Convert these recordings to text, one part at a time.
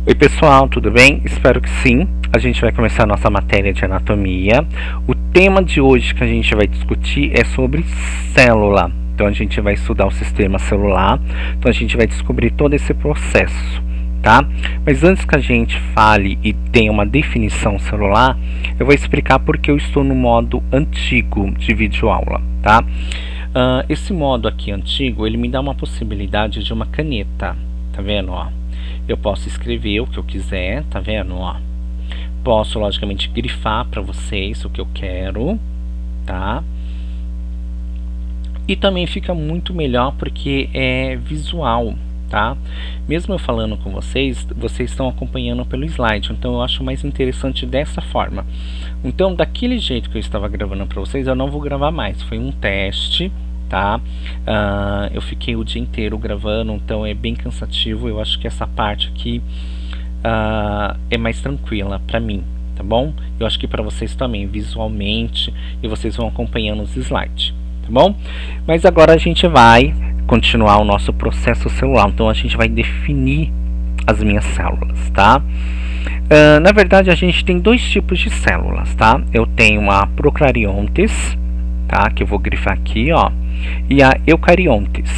Oi pessoal, tudo bem? Espero que sim. A gente vai começar a nossa matéria de anatomia. O tema de hoje que a gente vai discutir é sobre célula. Então a gente vai estudar o sistema celular. Então a gente vai descobrir todo esse processo, tá? Mas antes que a gente fale e tenha uma definição celular, eu vou explicar porque eu estou no modo antigo de videoaula, tá? Esse modo aqui antigo, ele me dá uma possibilidade de uma caneta, tá vendo, ó? Eu posso escrever o que eu quiser, tá vendo, ó? Posso, logicamente, grifar para vocês o que eu quero, tá? E também fica muito melhor porque é visual, tá? Mesmo eu falando com vocês, vocês estão acompanhando pelo slide, então eu acho mais interessante dessa forma. Então, daquele jeito que eu estava gravando para vocês, eu não vou gravar mais. Foi um teste, tá? Eu fiquei o dia inteiro gravando, então é bem cansativo. Eu acho que essa parte aqui é mais tranquila para mim, tá bom? Eu acho que para vocês também, visualmente, e vocês vão acompanhando os slides, tá bom? Mas agora a gente vai continuar o nosso processo celular, então a gente vai definir as minhas células, tá? Na verdade, a gente tem dois tipos de células, tá? Eu tenho a procariontes, tá? Que eu vou grifar aqui, ó, e a eucariontes.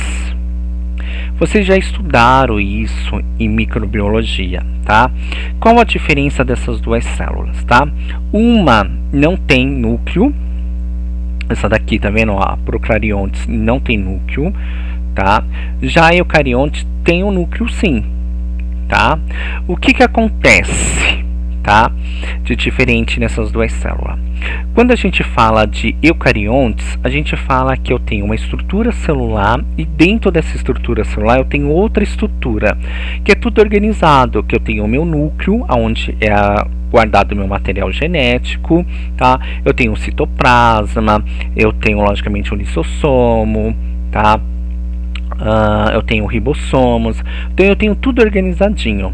Vocês já estudaram isso em microbiologia, tá? Qual a diferença dessas duas células, tá? Uma não tem núcleo, essa daqui, tá vendo? A procariontes não tem núcleo, tá? Já a eucariontes tem um núcleo sim, tá? O que acontece, tá? De diferente nessas duas células. Quando a gente fala de eucariontes, a gente fala que eu tenho uma estrutura celular e dentro dessa estrutura celular eu tenho outra estrutura, que é tudo organizado, que eu tenho o meu núcleo, onde é guardado o meu material genético, tá? Eu tenho o citoplasma, eu tenho logicamente o lisossomo, tá? Eu tenho ribossomos, então eu tenho tudo organizadinho.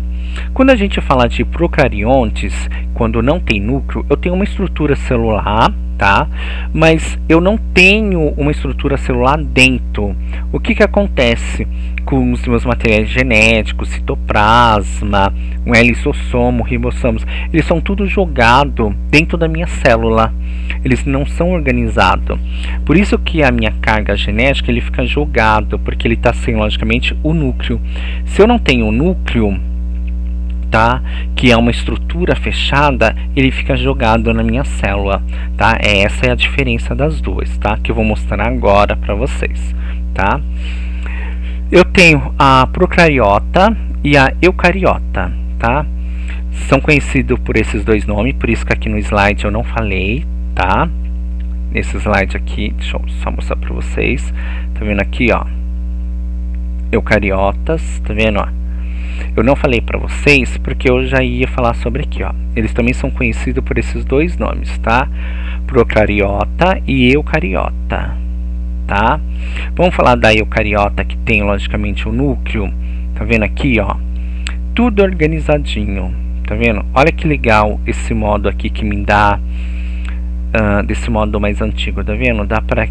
Quando a gente fala de procariontes, quando não tem núcleo, eu tenho uma estrutura celular, tá? Mas eu não tenho uma estrutura celular dentro. O que acontece com os meus materiais genéticos, citoplasma, lisossomo, ribossomos? Eles são tudo jogado dentro da minha célula. Eles não são organizados. Por isso que a minha carga genética ele fica jogado, porque ele está sem, logicamente, o núcleo. Se eu não tenho o núcleo, tá, que é uma estrutura fechada, ele fica jogado na minha célula, tá? Essa é a diferença das duas, tá? Que eu vou mostrar agora para vocês, tá? Eu tenho a procariota e a eucariota, tá? São conhecidos por esses dois nomes, por isso que aqui no slide eu não falei, tá? Nesse slide aqui, deixa eu só mostrar para vocês, tá vendo aqui, ó? Eucariotas, tá vendo, ó? Eu não falei para vocês porque eu já ia falar sobre aqui, ó. Eles também são conhecidos por esses dois nomes, tá? Procariota e eucariota, tá? Vamos falar da eucariota, que tem logicamente o núcleo, tá vendo aqui, ó? Tudo organizadinho, tá vendo? Olha que legal esse modo aqui que me dá desse modo mais antigo, tá vendo? Dá para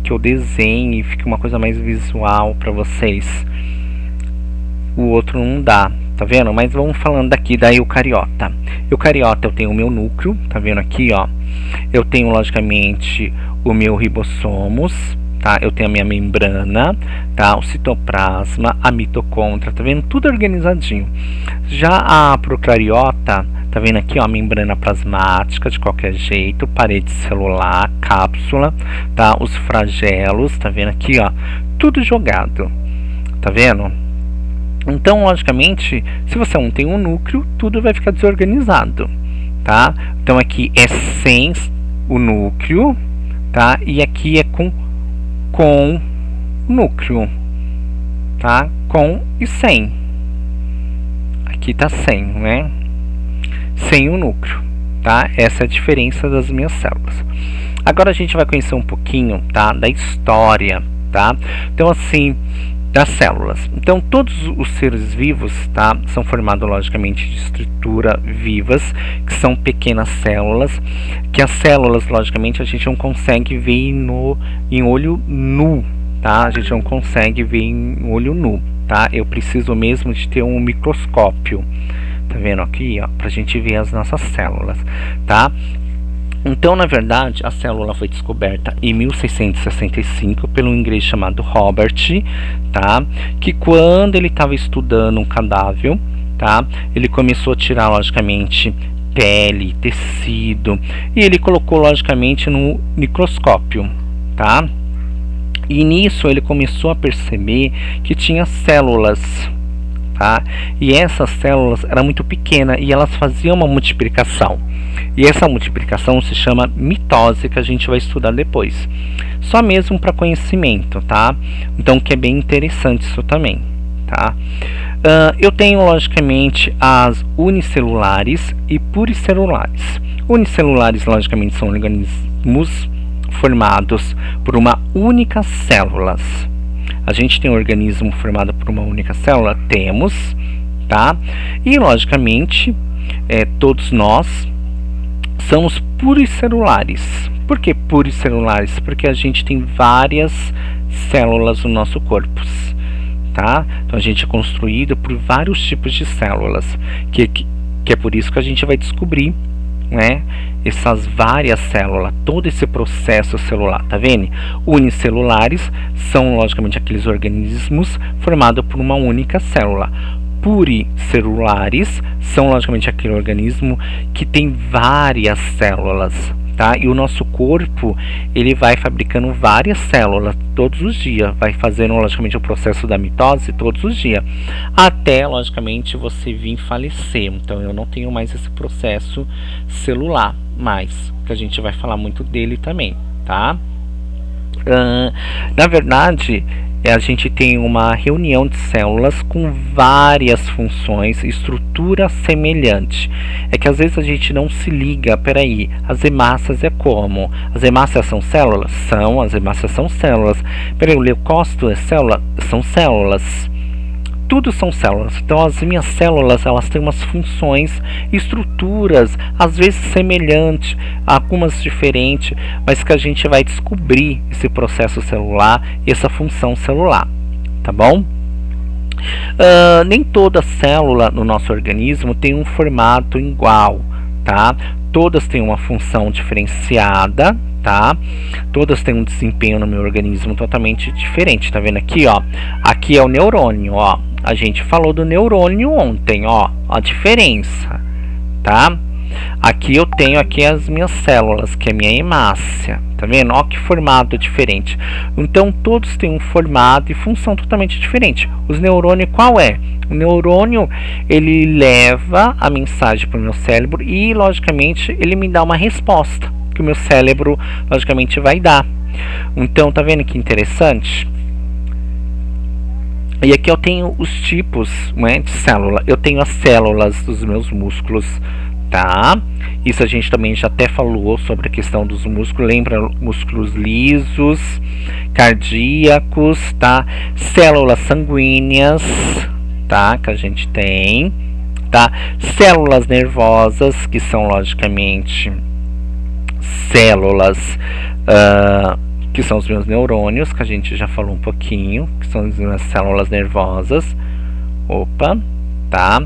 que eu desenhe e fique uma coisa mais visual para vocês. O outro não dá, tá vendo? Mas vamos falando daqui da eucariota. Eucariota eu tenho o meu núcleo, tá vendo aqui, ó? Eu tenho logicamente o meu ribossomos, tá? Eu tenho a minha membrana, tá? O citoplasma, a mitocôndria, tá vendo? Tudo organizadinho. Já a procariota, tá vendo aqui, ó, a membrana plasmática de qualquer jeito, parede celular, cápsula, tá? Os flagelos, tá vendo aqui, ó? Tudo jogado, tá vendo? Então, logicamente, se você não tem um núcleo, tudo vai ficar desorganizado, tá? Então, aqui é sem o núcleo, tá? E aqui é com núcleo, tá? Com e sem. Aqui tá sem, né? Sem o núcleo, tá? Essa é a diferença das minhas células. Agora a gente vai conhecer um pouquinho, tá? Da história, tá? Então, assim, das células. Então, todos os seres vivos, tá, são formados logicamente de estrutura vivas, que são pequenas células, que as células, logicamente, a gente não consegue ver em olho nu, tá? A gente não consegue ver em olho nu, tá? Eu preciso mesmo de ter um microscópio, tá vendo aqui, ó, pra gente ver as nossas células, tá? Então, na verdade, a célula foi descoberta em 1665 pelo inglês chamado Robert, tá? Que quando ele estava estudando um cadáver, tá? Ele começou a tirar, logicamente, pele, tecido, e ele colocou, logicamente, no microscópio, tá? E nisso ele começou a perceber que tinha células, tá? E essas células eram muito pequenas e elas faziam uma multiplicação. E essa multiplicação se chama mitose, que a gente vai estudar depois. Só mesmo para conhecimento, tá? Então, que é bem interessante isso também, tá? Eu tenho, logicamente, as unicelulares e pluricelulares. Unicelulares, logicamente, são organismos formados por uma única célula. A gente tem um organismo formado por uma única célula? Temos, tá? E, logicamente, todos nós somos pluricelulares. Por que pluricelulares? Porque a gente tem várias células no nosso corpo, tá? Então a gente é construído por vários tipos de células, que é por isso que a gente vai descobrir, né, essas várias células, todo esse processo celular, tá vendo? Unicelulares são logicamente aqueles organismos formados por uma única célula. Pluricelulares são logicamente aquele organismo que tem várias células, tá? E o nosso corpo, ele vai fabricando várias células todos os dias, vai fazendo logicamente o processo da mitose todos os dias, até logicamente você vir falecer. Então eu não tenho mais esse processo celular, mas que a gente vai falar muito dele também, tá? Na verdade, a gente tem uma reunião de células com várias funções, estrutura semelhante. É que às vezes a gente não se liga, peraí, as hemácias é como? As hemácias são células? São, as hemácias são células. Peraí, o leucócito é célula? São células. Tudo são células. Então as minhas células, elas têm umas funções, estruturas, às vezes semelhantes, algumas diferentes, mas que a gente vai descobrir esse processo celular e essa função celular, tá bom? Nem toda célula no nosso organismo tem um formato igual, tá? Todas têm uma função diferenciada, tá? Todas têm um desempenho no meu organismo totalmente diferente, tá vendo aqui, ó? Aqui é o neurônio, ó. A gente falou do neurônio ontem, ó, a diferença, tá? Aqui eu tenho aqui as minhas células, que é a minha hemácia, tá vendo? Ó, que formato diferente. Então todos têm um formato e função totalmente diferente. Os neurônios, qual é? O neurônio, ele leva a mensagem para o meu cérebro e, logicamente, ele me dá uma resposta que o meu cérebro, logicamente, vai dar. Então, tá vendo que interessante? E aqui eu tenho os tipos, né, de célula. Eu tenho as células dos meus músculos, tá? Isso a gente também já até falou sobre a questão dos músculos. Lembra? Músculos lisos, cardíacos, tá? Células sanguíneas, tá? Que a gente tem, tá? Células nervosas, que são logicamente células que são os meus neurônios, que a gente já falou um pouquinho, que são as minhas células nervosas. Opa, tá?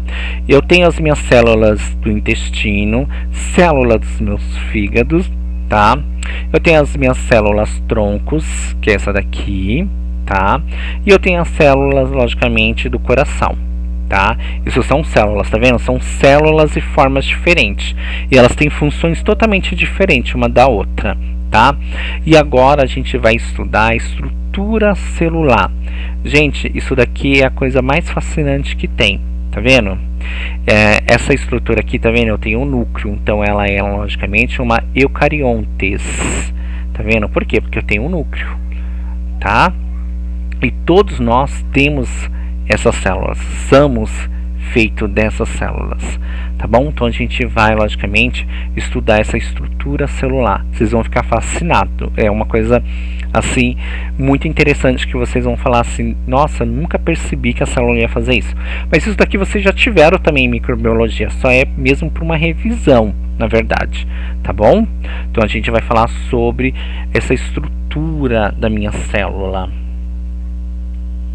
Eu tenho as minhas células do intestino, células dos meus fígados, tá? Eu tenho as minhas células troncos, que é essa daqui, tá? E eu tenho as células, logicamente, do coração, tá? Isso são células, tá vendo? São células e formas diferentes. E elas têm funções totalmente diferentes uma da outra, tá? E agora a gente vai estudar a estrutura celular. Gente, isso daqui é a coisa mais fascinante que tem, tá vendo? Essa estrutura aqui, tá vendo? Eu tenho um núcleo, então ela é logicamente uma eucariontes, tá vendo? Por quê? Porque eu tenho um núcleo, tá? E todos nós temos essas células, somos feitos dessas células, tá bom? Então a gente vai logicamente estudar essa estrutura celular. Vocês vão ficar fascinados. É uma coisa assim muito interessante, que vocês vão falar assim: nossa, nunca percebi que a célula ia fazer isso. Mas isso daqui vocês já tiveram também em microbiologia, só é mesmo para uma revisão, na verdade, tá bom? Então a gente vai falar sobre essa estrutura da minha célula.